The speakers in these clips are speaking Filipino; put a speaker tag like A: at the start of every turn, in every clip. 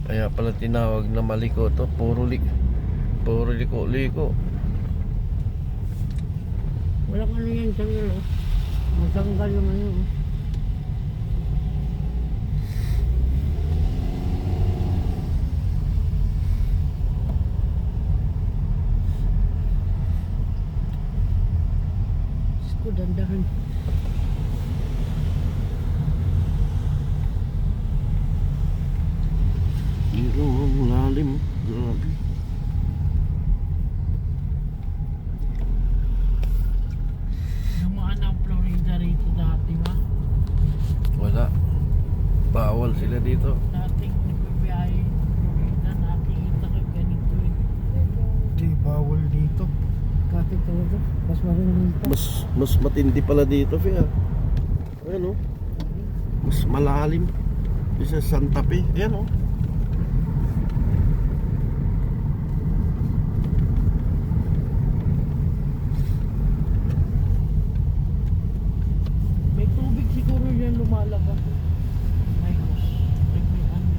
A: Kaya pala tinawag na maliko to. Puro liko-liko.
B: Walang ano yan sa ilo. Matanggal yung ano. Ko dandahan.
A: Dito ang lalim. Grabe.
B: Dumaan ang Florida rito dati ba?
A: Wala. Bawal sila dito.
B: Dating nagbibiyahe Florida, nakikita ka ganito eh.
C: Hindi, bawal dito.
B: Bakit talaga? Mas marunong pa.
A: Mas matindi pala dito, Fia. Ayan oh. Mas malalim. Isa sa Santa Fe. Ayan oh.
B: May tubig siguro yan lumalabas. May hose. May ano.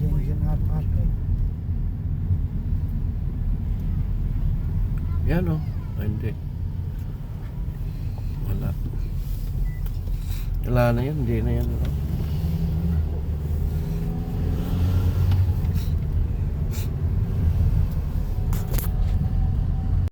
C: Diyan at
A: Ayan oh. Ay, hindi. Wala. Wala na yan. Hindi na yan.